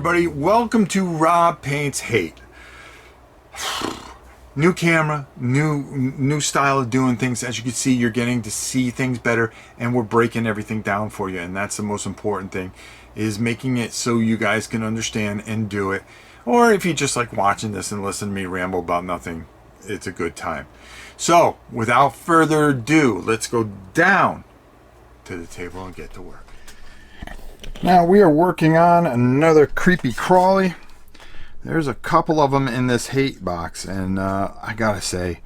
everybody, welcome to Rob Paints Hate. New camera, new style of doing things. As you can see, you're getting to see things better, and we're breaking everything down for you, and that's the most important thing, is making it so you guys can understand and do it. Or if you just like watching this and listen to me ramble about nothing, it's a good time. So without further ado, let's go down to the table and get to work. Now we are working on another creepy crawly. There's a couple of them in this hate box, and I gotta say,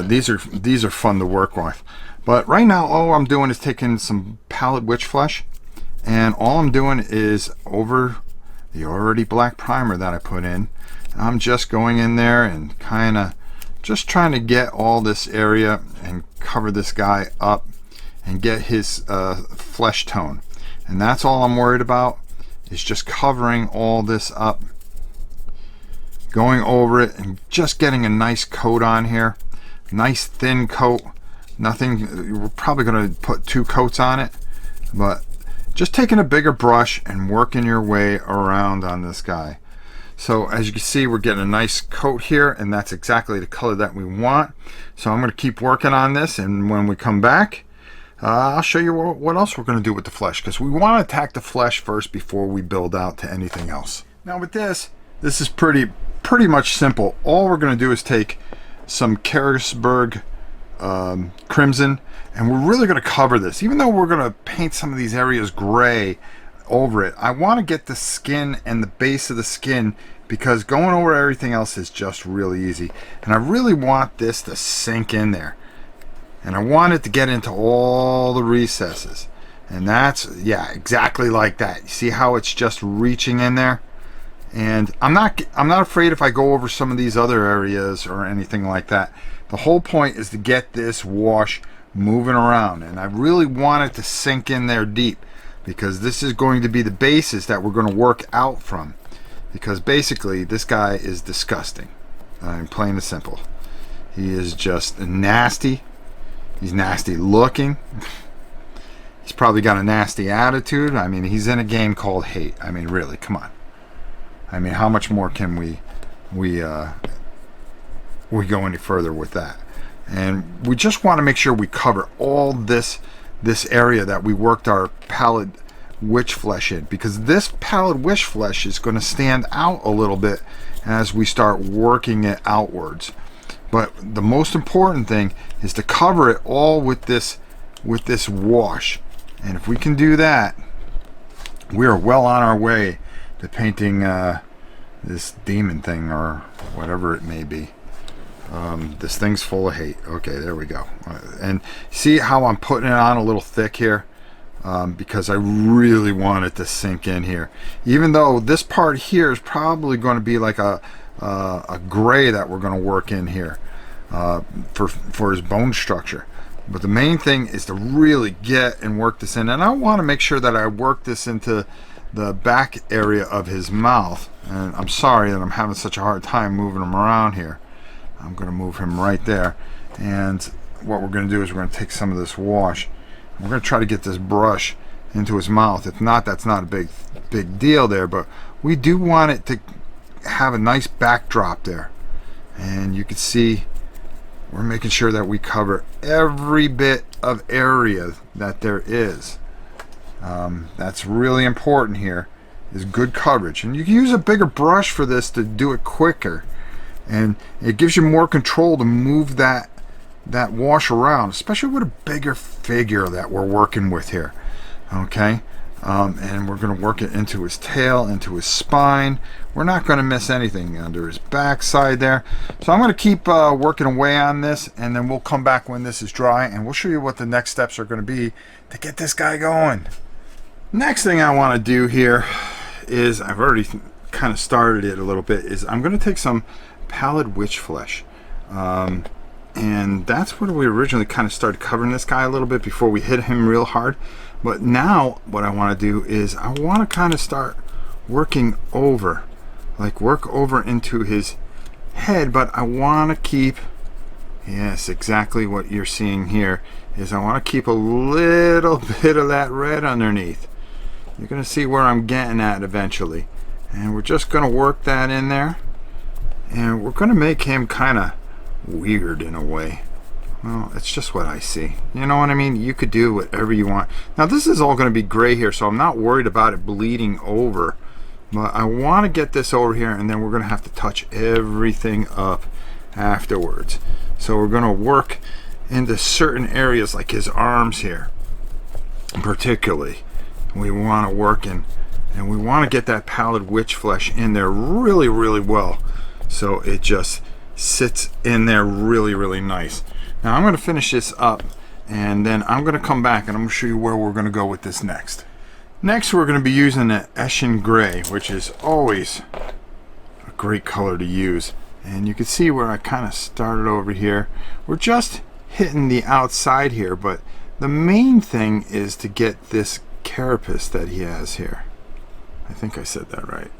these are fun to work with. But right now, all I'm doing is taking some pallid witch flesh, and all I'm doing is over the already black primer that I put in. I'm just going in there and kind of just trying to get all this area and cover this guy up and get his flesh tone. And that's all I'm worried about, is just covering all this up, going over it and just getting a nice coat on here. Nice thin coat. Nothing, we're probably going to put 2 coats on it, but just taking a bigger brush and working your way around on this guy. So as you can see, we're getting a nice coat here, and that's exactly the color that we want. So I'm going to keep working on this, and when we come back, I'll show you what else we're going to do with the flesh, because we want to attack the flesh first before we build out to anything else. Now with this is pretty much simple. All we're going to do is take some Carisberg crimson, and we're really going to cover this. Even though we're going to paint some of these areas gray over it, I want to get the skin and the base of the skin, because going over everything else is just really easy. And I really want this to sink in there. And I want it to get into all the recesses. And that's, yeah, exactly like that. You see how it's just reaching in there? And I'm not afraid if I go over some of these other areas or anything like that. The whole point is to get this wash moving around. And I really want it to sink in there deep, because this is going to be the basis that we're going to work out from. Because basically, this guy is disgusting. I'm plain and simple. He is just nasty. He's nasty looking. He's probably got a nasty attitude. I mean, he's in a game called hate. I mean, really, come on. I mean, how much more can we go any further with that? And we just want to make sure we cover all this area that we worked our pallid witch flesh in, because this pallid witch flesh is going to stand out a little bit as we start working it outwards. But the most important thing is to cover it all with this wash. And if we can do that, we are well on our way to painting this demon thing, or whatever it may be. This thing's full of hate. Okay, there we go. And see how I'm putting it on a little thick here? Because I really want it to sink in here. Even though this part here is probably going to be like a gray that we're going to work in here for his bone structure. But the main thing is to really get and work this in. And I want to make sure that I work this into the back area of his mouth. And I'm sorry that I'm having such a hard time moving him around here. I'm going to move him right there. And what we're going to do is we're going to take some of this wash. We're going to try to get this brush into his mouth. If not, that's not a big deal there. But we do want it to have a nice backdrop there. And you can see we're making sure that we cover every bit of area that there is. That's really important here, is good coverage. And you can use a bigger brush for this to do it quicker. And it gives you more control to move that wash around, especially with a bigger figure that we're working with here. Okay? And we're going to work it into his tail, into his spine. We're not going to miss anything under his backside there. So I'm going to keep working away on this, and then we'll come back when this is dry, and we'll show you what the next steps are going to be to get this guy going. Next thing I want to do here is, I've already kind of started it a little bit, is I'm going to take some pallid witch flesh. And that's where we originally kind of started covering this guy a little bit before we hit him real hard. But now what I want to do is I want to kind of start working over, like work over into his head, but I want to keep, yes, exactly what you're seeing here, is I want to keep a little bit of that red underneath. You're going to see where I'm getting at eventually. And we're just going to work that in there. And we're going to make him kind of weird in a way. Well, it's just what I see. You know what I mean? You could do whatever you want. Now this is all going to be gray here, so I'm not worried about it bleeding over. But I want to get this over here, and then we're going to have to touch everything up afterwards. So we're going to work into certain areas like his arms here. Particularly, we want to work in, and we want to get that pallid witch flesh in there really, really well. So it just sits in there really, really nice. Now I'm going to finish this up, and then I'm going to come back and I'm going to show you where we're going to go with this next. Next we're going to be using the Cession Gray, which is always a great color to use. And you can see where I kind of started over here. We're just hitting the outside here, but the main thing is to get this carapace that he has here. I think I said that right.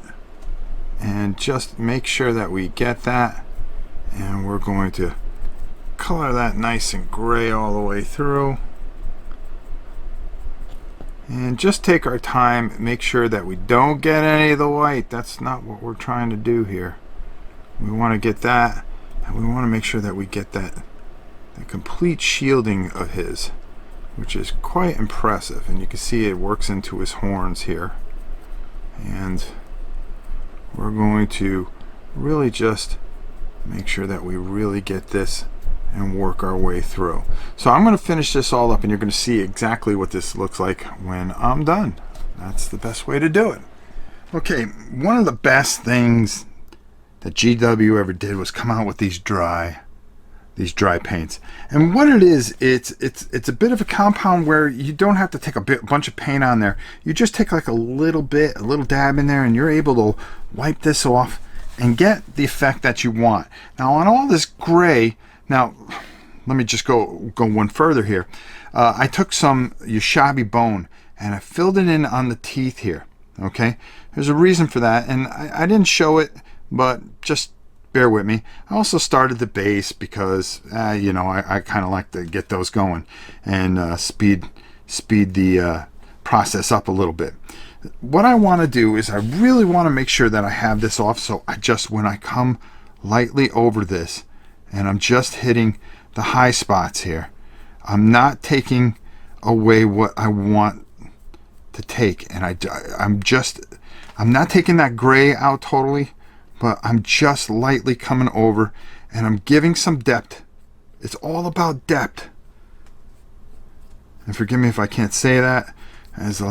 And just make sure that we get that, and we're going to color that nice and gray all the way through. And just take our time, make sure that we don't get any of the white. That's not what we're trying to do here. We want to get that, and we want to make sure that we get that the complete shielding of his, which is quite impressive. And you can see it works into his horns here. And we're going to really just make sure that we really get this and work our way through. So I'm going to finish this all up, and you're going to see exactly what this looks like when I'm done. That's the best way to do it. Okay, one of the best things that GW ever did was come out with these dry paints. And what it is, it's a bit of a compound where you don't have to take a bunch of paint on there. You just take like a little dab in there, and you're able to wipe this off and get the effect that you want. Now on all this gray, now let me just go one further here. I took some Ushabi bone and I filled it in on the teeth here. Okay, there's a reason for that, and I didn't show it, but just bear with me. I also started the base because you know, I kind of like to get those going and speed the process up a little bit. What I want to do is I really want to make sure that I have this off, so when I come lightly over this and I'm just hitting the high spots here, I'm not taking away what I want to take, and I'm not taking that gray out totally, but I'm just lightly coming over, and I'm giving some depth. It's all about depth. And forgive me if I can't say that, as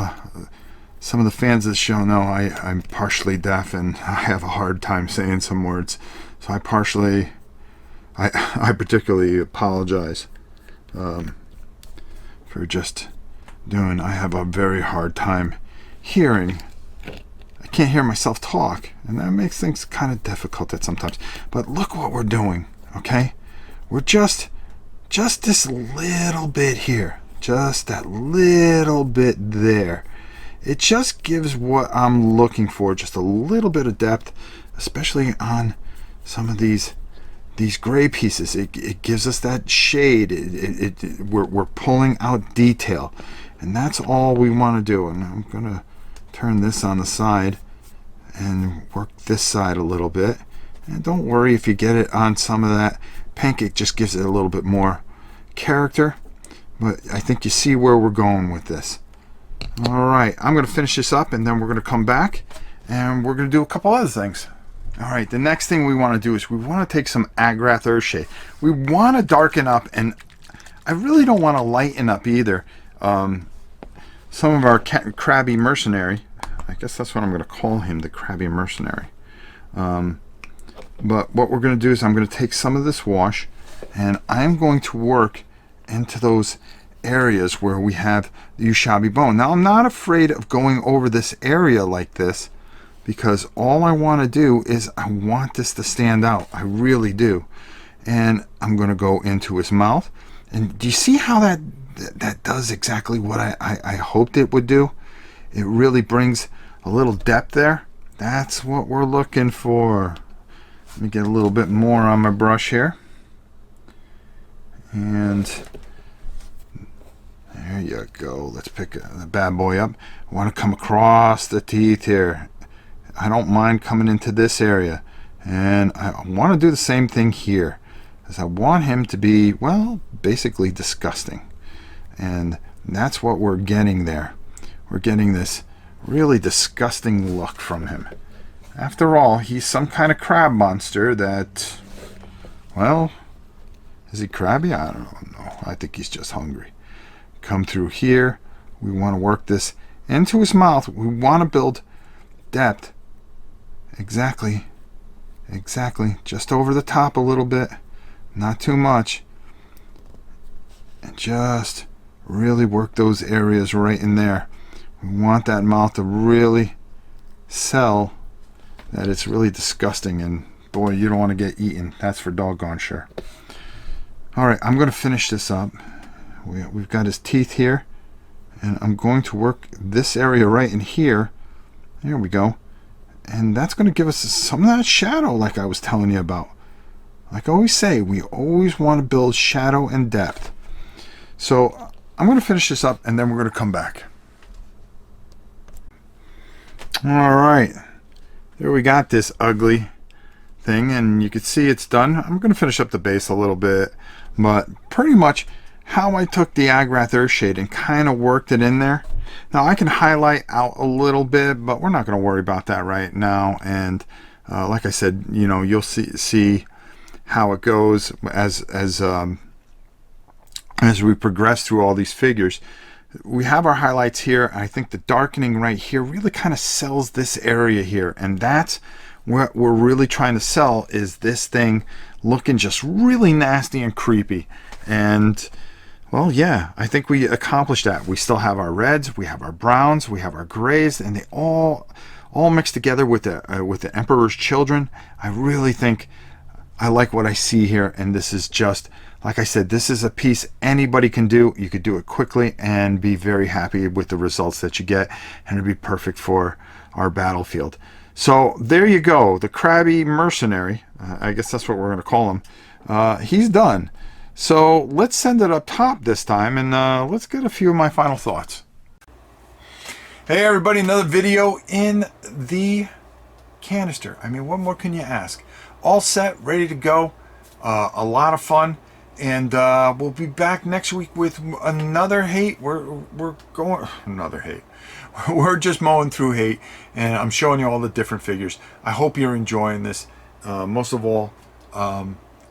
some of the fans of the show know I'm partially deaf and I have a hard time saying some words. So I particularly apologize for just doing. I have a very hard time hearing. I can't hear myself talk, and that makes things kind of difficult at sometimes. But look what we're doing, okay? We're just this little bit here, just that little bit there. It just gives what I'm looking for, just a little bit of depth, especially on some of these gray pieces. It gives us that shade. We're pulling out detail, and that's all we want to do. And I'm gonna turn this on the side and work this side a little bit. And don't worry if you get it on some of that pink, it just gives it a little bit more character. But I think you see where we're going with this. All right, I'm going to finish this up, and then we're going to come back and we're going to do a couple other things. All right, the next thing we want to do is we want to take some Agrath Earthshade. We want to darken up, and I really don't want to lighten up either. Some of our crabby mercenary, I guess that's what I'm going to call him, the crabby mercenary. But what we're going to do is I'm going to take some of this wash, and I'm going to work into those areas where we have the Ushabi bone. Now I'm not afraid of going over this area like this, because all I want to do is I want this to stand out. I really do. And I'm going to go into his mouth. And do you see how that does exactly what I hoped it would do? It really brings a little depth there. That's what we're looking for. Let me get a little bit more on my brush here. And there you go. Let's pick the bad boy up. I want to come across the teeth here. I don't mind coming into this area. And I want to do the same thing here, as I want him to be, well, basically disgusting. And that's what we're getting there. We're getting this really disgusting look from him. After all, he's some kind of crab monster that, well, is he crabby? I don't know. I think he's just hungry. Come through here. We want to work this into his mouth. We want to build depth. Exactly. Just over the top a little bit. Not too much. And just really work those areas right in there. We want that mouth to really sell that it's really disgusting, and boy, you don't want to get eaten. That's for doggone sure. Alright, I'm going to finish this up. We've got his teeth here, and I'm going to work this area right in here. There we go. And that's going to give us some of that shadow like I was telling you about. Like I always say, we always want to build shadow and depth. So I'm going to finish this up, and then we're going to come back. Alright. There we got this ugly thing, and you can see it's done. I'm going to finish up the base a little bit, but pretty much how I took the Agrath Earthshade and kind of worked it in there. Now I can highlight out a little bit, but we're not going to worry about that right now. And like I said, you know, you'll see how it goes as we progress through all these figures. We have our highlights here. I think the darkening right here really kind of sells this area here, and that's what we're really trying to sell, is this thing looking just really nasty and creepy. And well, yeah, I think we accomplished that. We still have our reds, we have our browns, we have our grays, and they all mixed together with the Emperor's Children. I really think I like what I see here, and this is just, like I said, this is a piece anybody can do. You could do it quickly and be very happy with the results that you get, and it'd be perfect for our battlefield. So there you go, the Crabby Mercenary. I guess that's what we're going to call him. He's done. So let's send it up top this time, and let's get a few of my final thoughts. Hey everybody, another video in the canister. I mean, what more can you ask? All set, ready to go. A lot of fun. And we'll be back next week with another hate. We're going another hate. We're just mowing through hate, and I'm showing you all the different figures. I hope you're enjoying this. Most of all,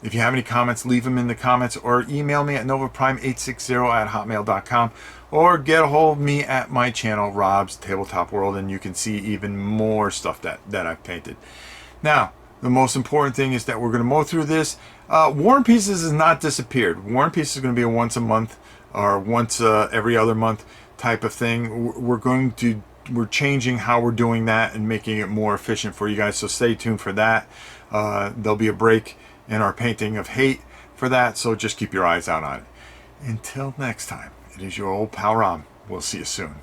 if you have any comments, leave them in the comments, or email me at novaprime860@hotmail.com, or get a hold of me at my channel, Rob's Tabletop World, and you can see even more stuff that I've painted. Now, the most important thing is that we're going to mow through this. Worn Pieces has not disappeared. Worn Pieces is going to be a once a month or once every other month type of thing. We're changing how we're doing that and making it more efficient for you guys. So stay tuned for that. There'll be a break in our painting of hate for that. So just keep your eyes out on it. Until next time, it is your old pal Rom. We'll see you soon.